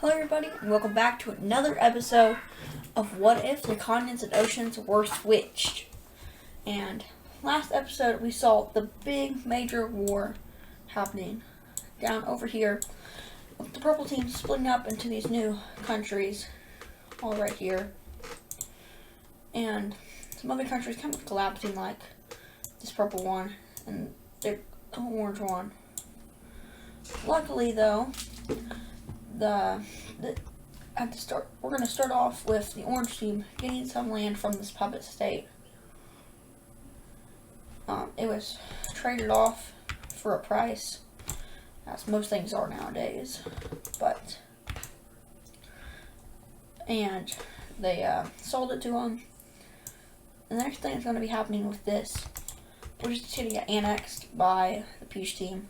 Hello everybody and welcome back to another episode of What If the Continents and Oceans Were Switched. And last episode we saw the big major war happening down over here with the purple team splitting up into these new countries all right here. And some other countries kind of collapsing like this purple one and the orange one. Luckily though, we're going to start off with the orange team getting some land from this puppet state. It was traded off for a price, as most things are nowadays. And they sold it to them. The next thing that's going to be happening with this, we're just going to get annexed by the peach team.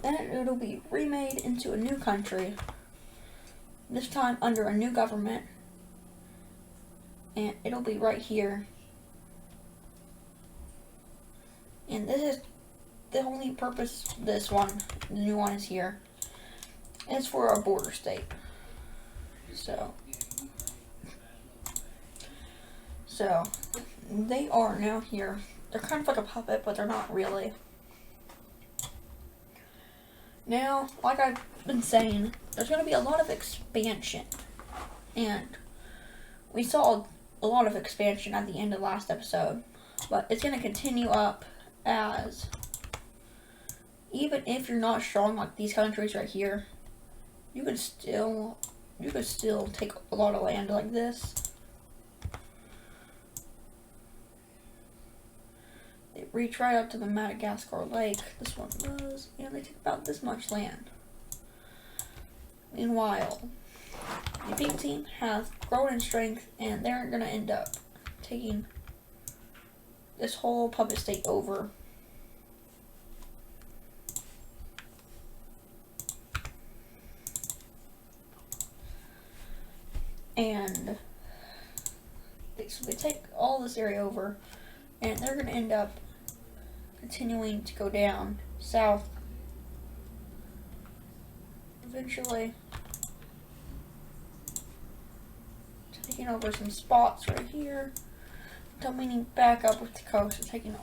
Then it'll be remade into a new country, this time under a new government, and it'll be right here. And this is the only purpose this one, the new one is here, is for a border state. So they are now here. They're kind of like a puppet, but they're not really. Now, like I've been saying, there's going to be a lot of expansion. And we saw a lot of expansion at the end of last episode. But it's going to continue up as, even if you're not strong like these countries right here, you could still take a lot of land like this. They reach right up to the Madagascar Lake. This one does, and they take about this much land. Meanwhile, the pink team has grown in strength, and they're going to end up taking this whole puppet state over. And so they take all this area over, and they're going to end up continuing to go down south, eventually taking over some spots right here, coming back up with the coast and taking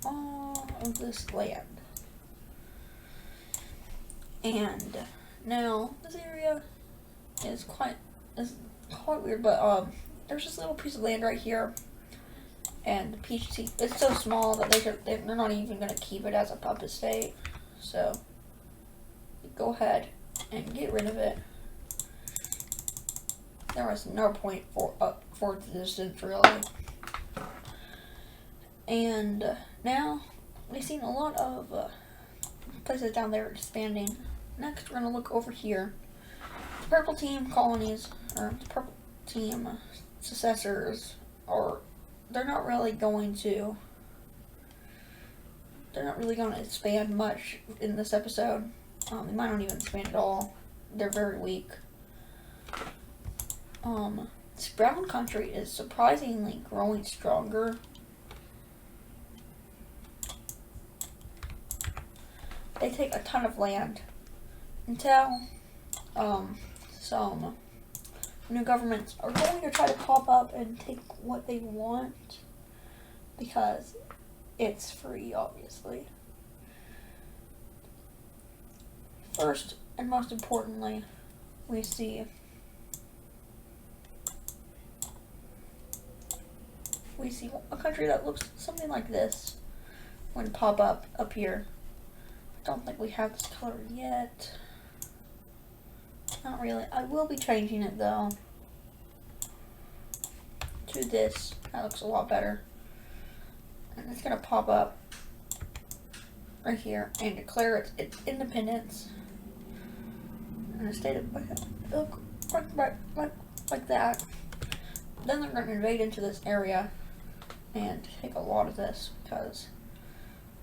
all of this land. And now this area is quite weird, but there's this little piece of land right here. And the peach team, it's so small that they're not even going to keep it as a puppet state. So, go ahead and get rid of it. There was no point for the distance, really. And now, we've seen a lot of places down there expanding. Next, we're going to look over here. The purple team colonies, or the purple team successors, they're not really going to expand much in this episode. They might not even expand at all. They're very weak. This brown country is surprisingly growing stronger. They take a ton of land until some new governments are going to try to pop up and take what they want, because it's free, obviously. First and most importantly, we see a country that looks something like this going to pop up here. I don't think we have this color yet. Not really. I will be changing it though to this. That looks a lot better. And it's going to pop up right here and declare its independence. And a state of like that. Then they're going to invade into this area and take a lot of this, because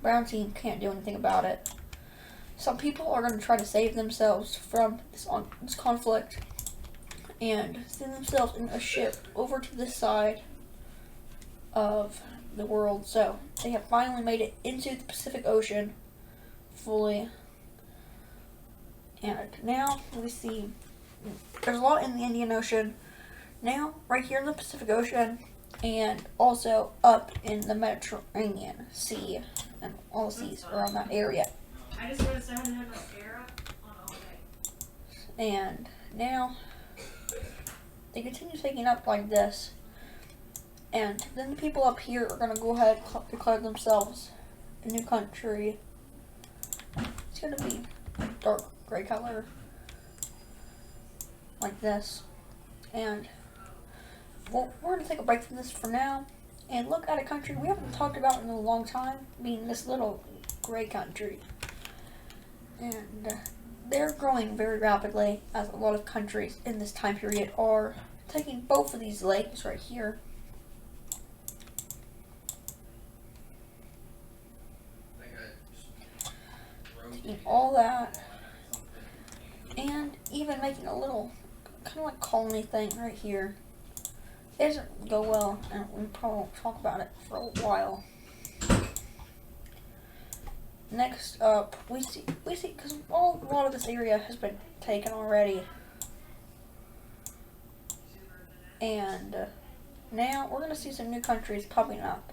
brown team can't do anything about it. Some people are going to try to save themselves from this conflict and send themselves in a ship over to this side of the world. So they have finally made it into the Pacific Ocean fully. And now we see there's a lot in the Indian Ocean. Now, right here in the Pacific Ocean, and also up in the Mediterranean Sea, and all the seas around that area. I just noticed I haven't had mascara on all day. And now they continue taking up like this, and then the people up here are going to go ahead and declare themselves a new country. It's going to be dark gray color like this. And well, we're going to take a break from this for now and look at a country we haven't talked about in a long time, being this little gray country. And they're growing very rapidly, as a lot of countries in this time period are taking both of these lakes right here. Taking all that, and even making a little kind of like colony thing right here. It doesn't go well, and we probably won't talk about it for a while. Next up, we see, because a lot of this area has been taken already. And now we're going to see some new countries popping up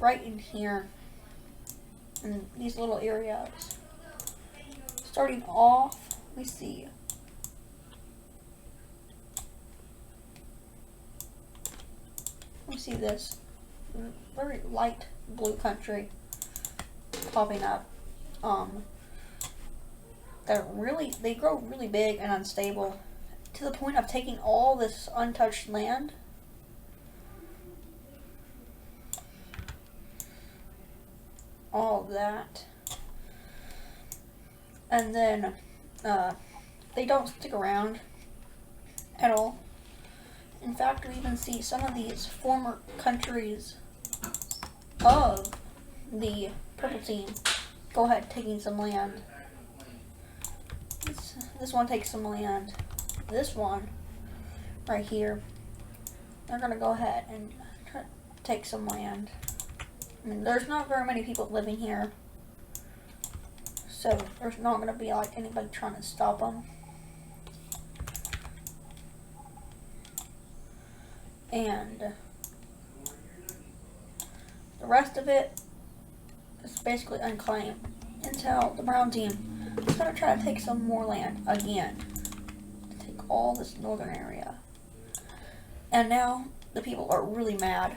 right in here, in these little areas. Starting off, we see this very light blue country popping up. They grow really big and unstable to the point of taking all this untouched land. All of that. And then they don't stick around at all. In fact, we even see some of these former countries of the purple team go ahead taking some land. This one takes some land. This one right here, they're going to go ahead and take some land. I mean, there's not very many people living here, so there's not going to be like anybody trying to stop them. And the rest of it is basically unclaimed until the brown team is going to try to take some more land again. Take all this northern area. And now the people are really mad,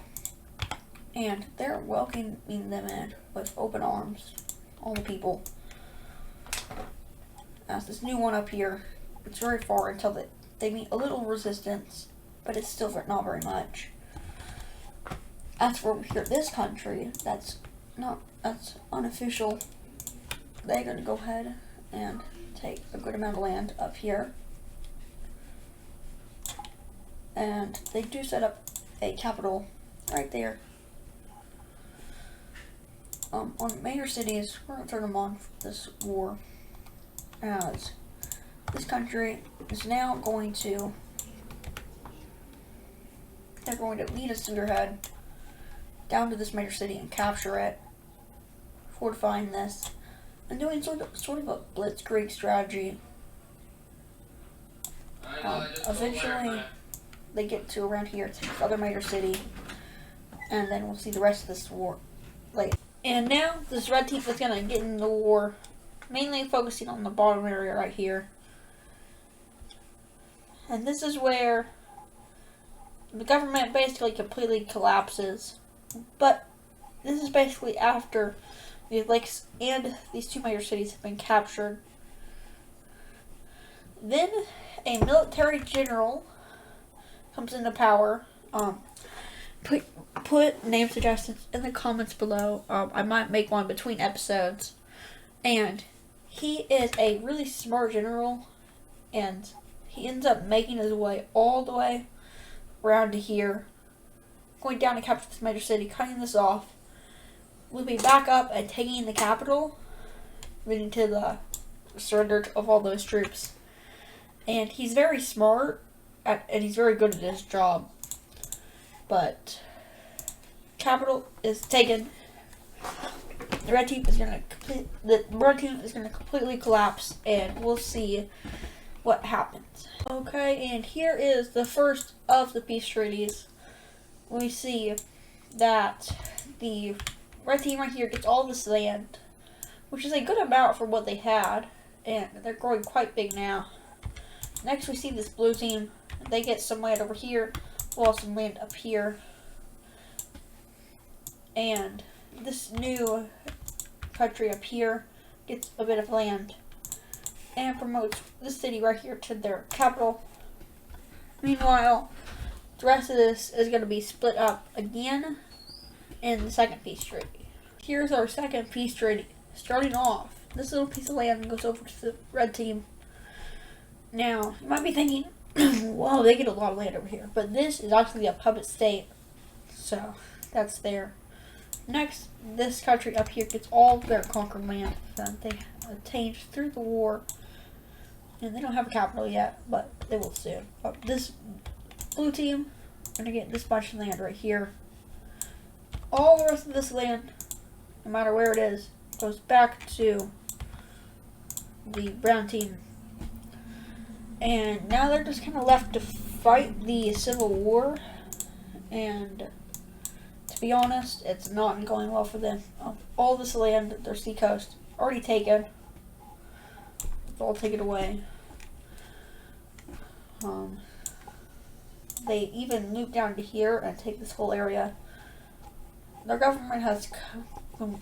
and they're welcoming them in with open arms. All the people. As this new one up here, it's very far until they meet a little resistance, but it's still not very much. As for here, this country, that's unofficial. They're going to go ahead and take a good amount of land up here. And they do set up a capital right there. On major cities, we're going to turn them on for this war. As this country is now going to, they're going to lead a Cinderhead down to this major city and capture it, fortifying this, and doing sort of a blitzkrieg strategy. Eventually, they get to around here to this other major city, and then we'll see the rest of this war later. And now, this red team is going to get in the war, mainly focusing on the bottom area right here. And this is where the government basically completely collapses. But this is basically after the lakes and these two major cities have been captured. Then a military general comes into power. Put name suggestions in the comments below. I might make one between episodes. And he is a really smart general, and he ends up making his way all the way around to here, going down to capture this major city, cutting this off, looping back up and taking the capital, leading to the surrender of all those troops. And he's very smart, and he's very good at his job. But capital is taken, the red team is gonna completely collapse, and we'll see what happens. Okay, and here is the first of the peace treaties. We see that the red team right here gets all this land, which is a good amount for what they had, and they're growing quite big now. Next, we see this blue team. They get some land over here, while some land up here. And this new country up here gets a bit of land and promotes this city right here to their capital. Meanwhile, the rest of this is going to be split up again in the second peace treaty. Here's our second peace treaty. Starting off, this little piece of land goes over to the red team. Now, you might be thinking, wow, they get a lot of land over here. But this is actually a puppet state. So, that's there. Next, this country up here gets all their conquered land that they attained through the war. And they don't have a capital yet, but they will soon. But this blue team, going to get this bunch of land right here. All the rest of this land, no matter where it is, goes back to the brown team. And now they're just kind of left to fight the Civil War. And to be honest, it's not going well for them. All this land, their sea coast, already taken. It's all taken away. They even loop down to here and take this whole area. Their government has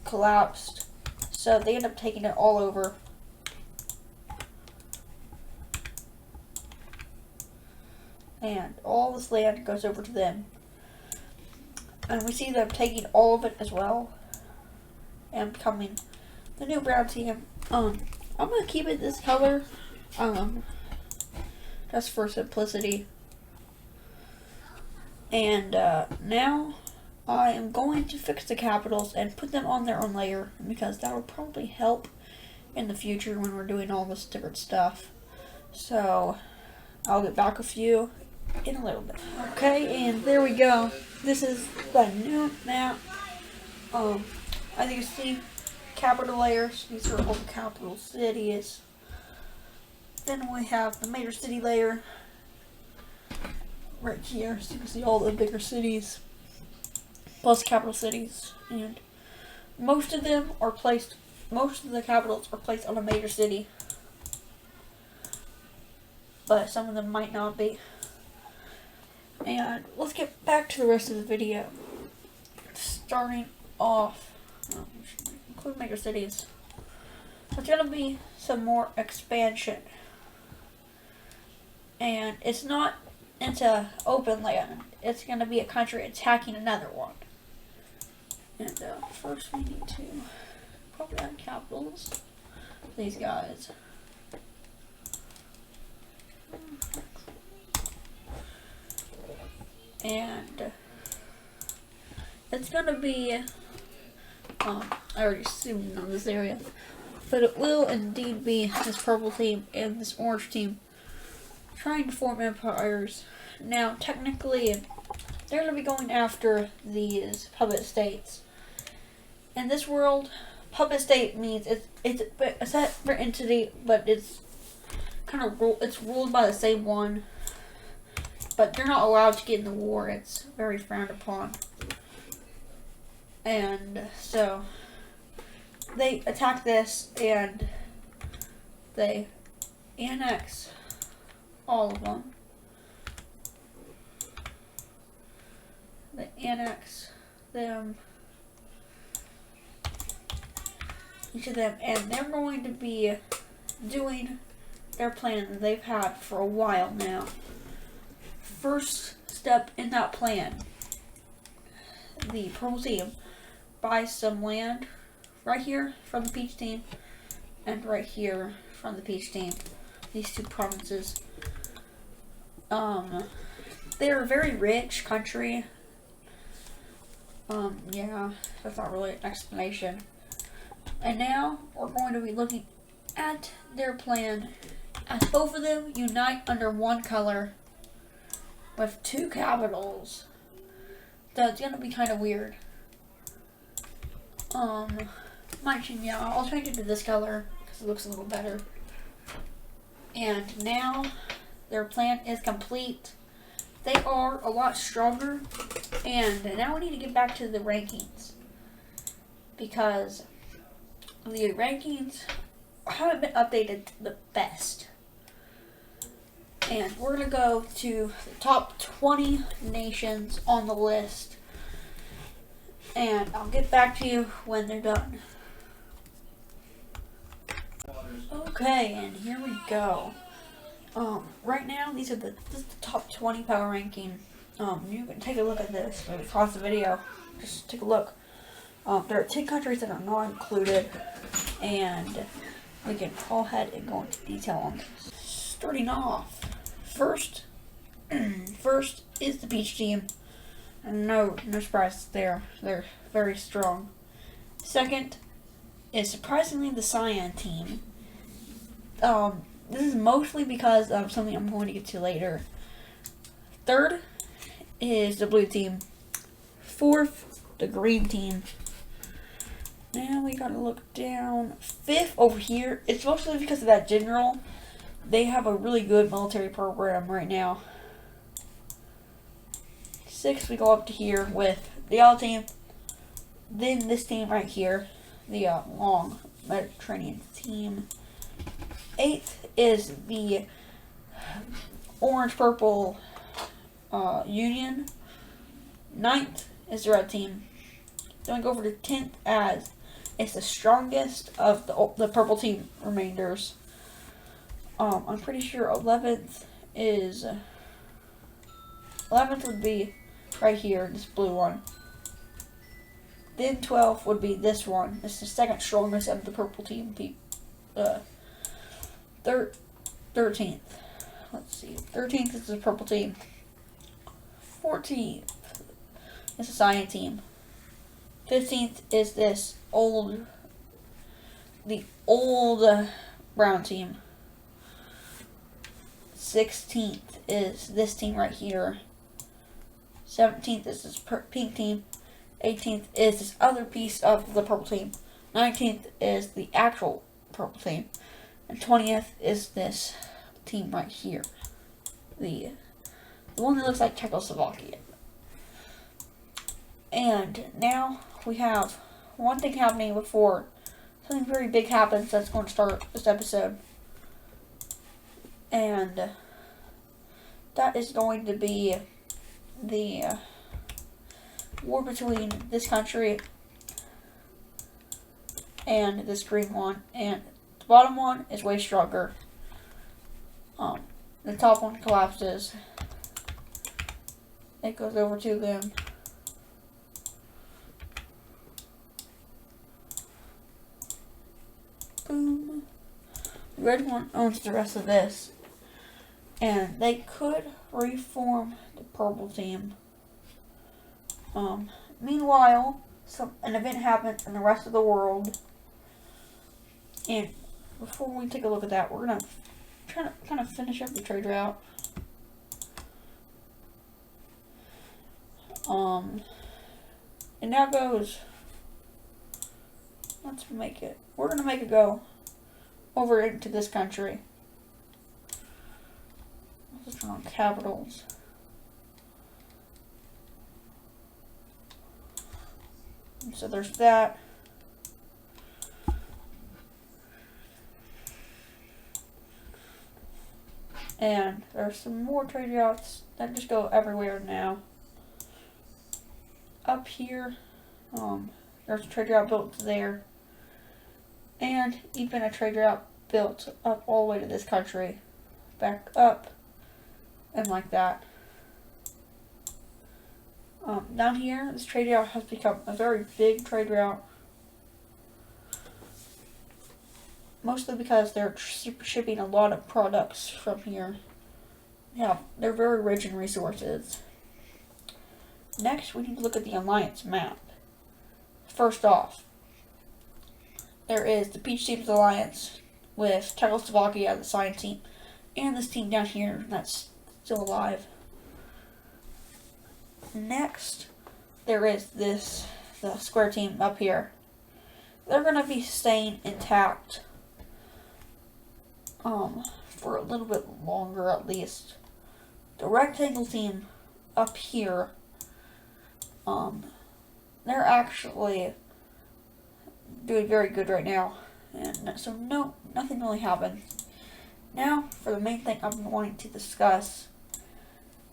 collapsed, so they end up taking it all over. And all this land goes over to them. And we see them taking all of it as well. And becoming the new brown team. I'm going to keep it this color. Just for simplicity. And now I am going to fix the capitals and put them on their own layer. Because that will probably help in the future when we're doing all this different stuff. So I'll get back with you in a little bit. Okay, and there we go. This is the new map. As you can see, capital layers. These are all the capital cities. Then we have the major city layer right here. So you can see all the bigger cities plus capital cities, and most of the capitals are placed on a major city, but some of them might not be. And let's get back to the rest of the video. Starting off, include major cities. There's gonna be some more expansion, and it's not into open land. It's gonna be a country attacking another one. And first we need to probably add capitals. These guys. And it's gonna be, I already zoomed on this area, but it will indeed be this purple team and this orange team trying to form empires. Now, technically, they're gonna be going after these puppet states. In this world, puppet state means it's a separate entity, but it's kind of ruled by the same one. But they're not allowed to get in the war. It's very frowned upon. And so they attack this and they annex all of them. They annex them, each of them, and they're going to be doing their plan that they've had for a while now. First step in that plan, the purple team buys some land right here from the peach team and right here from the peach team. These two provinces. They're a very rich country. Yeah, that's not really an explanation. And now we're going to be looking at their plan as both of them unite under one color with two capitals. That's gonna be kind of weird. Might change, yeah, I'll change it to this color because it looks a little better. And now their plan is complete. They are a lot stronger. And now we need to get back to the rankings, because the rankings haven't been updated to the best. And we're going to go to the top 20 nations on the list. And I'll get back to you when they're done. Okay, and here we go. Right now, this is the top 20 power ranking. You can take a look at this. Maybe pause the video. Just take a look. There are 10 countries that are not included, and we can go ahead and go into detail on this. Starting off, first is the Peach team. No surprise there. They're very strong. Second is surprisingly the Cyan team. This is mostly because of something I'm going to get to later. Third is the blue team. Fourth, the green team. Now we gotta look down. Fifth over here, it's mostly because of that general. They have a really good military program right now. Sixth, we go up to here with the yellow team. Then this team right here, the long Mediterranean team. Eighth is the orange-purple Union. Ninth is the red team. Then we go over to 10th as it's the strongest of the purple team remainders. I'm pretty sure 11th would be right here, this blue one. Then 12th would be this one. It's the second strongest of the purple team. 13th. Let's see. 13th is the purple team. 14th is the cyan team. 15th is the old brown team. 16th is this team right here. 17th is this pink team. 18th is this other piece of the purple team. 19th is the actual purple team. And 20th is this team right here. The one that looks like Czechoslovakia. And now we have one thing happening before something very big happens that's going to start this episode. And that is going to be the war between this country and this green one. And the bottom one is way stronger. The top one collapses. It goes over to them. Boom. The red one owns the rest of this. And they could reform the purple team. Meanwhile, an event happens in the rest of the world. And before we take a look at that, we're going to try to kind of finish up the trade route. And now goes, we're going to make it go over into this country. Let's turn on capitals. So there's that. And there's some more trade routes that just go everywhere now. Up here, there's a trade route built there. And even a trade route built up all the way to this country. Back up. And like that. Down here, this trade route has become a very big trade route. Mostly because they're shipping a lot of products from here. Yeah, they're very rich in resources. Next, we need to look at the alliance map. First off, there is the Peach Team's alliance with Czechoslovakia, the cyan team, and this team down here that's still alive. Next, there is the square team up here. they're going to be staying intact for a little bit longer at least. The rectangle team up here, they're actually doing very good right now, and so nothing really happened. Now for the main thing I've been wanting to discuss.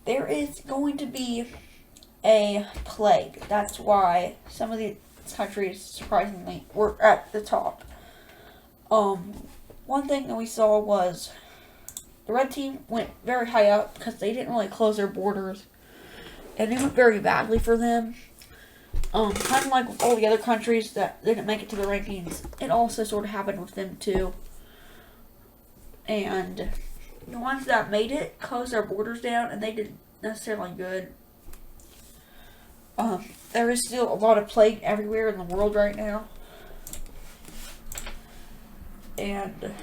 There is going to be a plague. That's why some of these countries, surprisingly, were at the top. One thing that we saw was the red team went very high up because they didn't really close their borders, and it went very badly for them. Kind of like with all the other countries that didn't make it to the rankings, it also sort of happened with them too. And the ones that made it closed their borders down, and they didn't necessarily good. There is still a lot of plague everywhere in the world right now. And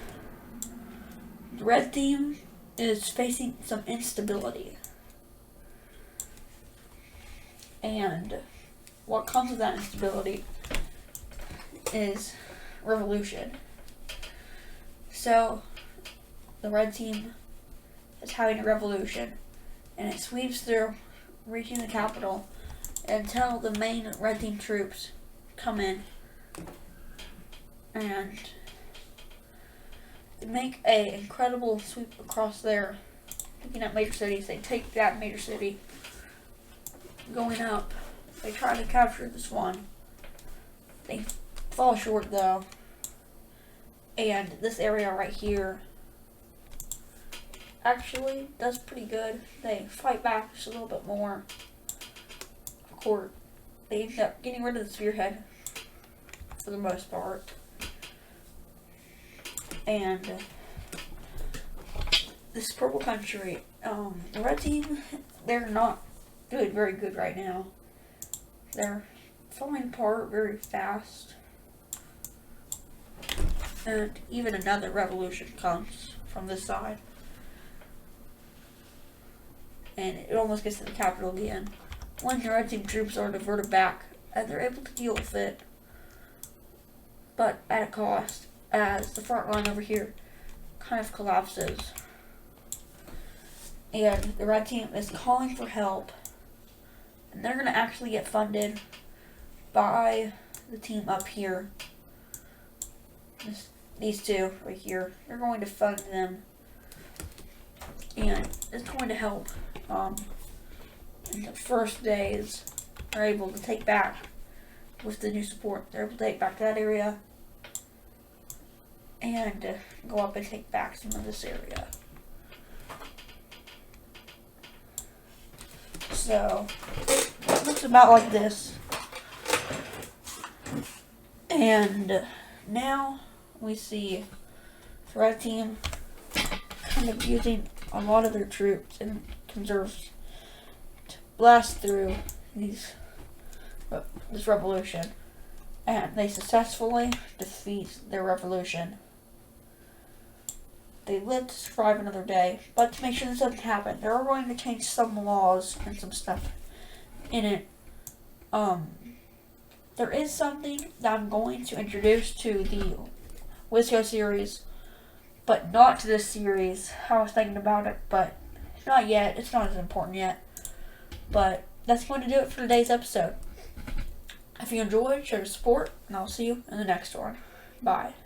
the red team is facing some instability. And what comes with that instability is revolution. So, the red team is having a revolution, and it sweeps through, reaching the capital, until the main red team troops come in and they make a incredible sweep across there, looking at major cities. They take that major city, going up. They try to capture this one. They fall short though, and this area right here actually does pretty good. They fight back just a little bit more. Of course, they end up getting rid of the spearhead for the most part. And this purple country, the red team, they're not doing very good right now. They're falling apart very fast. And even another revolution comes from this side. And it almost gets to the capital again. When the red team troops are diverted back, and they're able to deal with it, but at a cost, as the front line over here kind of collapses. And the red team is calling for help, and they're going to actually get funded by the team up here. These two right here, they're going to fund them, and it's going to help. In the first days, they're able to take back, with the new support, they're able to take back that area and go up and take back some of this area. So, it looks about like this. And now we see the red team kind of using a lot of their troops and conserves to blast through this revolution, and they successfully defeat their revolution. They live to survive another day, but to make sure this doesn't happen, they're going to change some laws and some stuff in it. There is something that I'm going to introduce to the WizKo series, but not to this series. I was thinking about it, but not yet. It's not as important yet. But that's going to do it for today's episode. If you enjoyed, show your support, and I'll see you in the next one. Bye.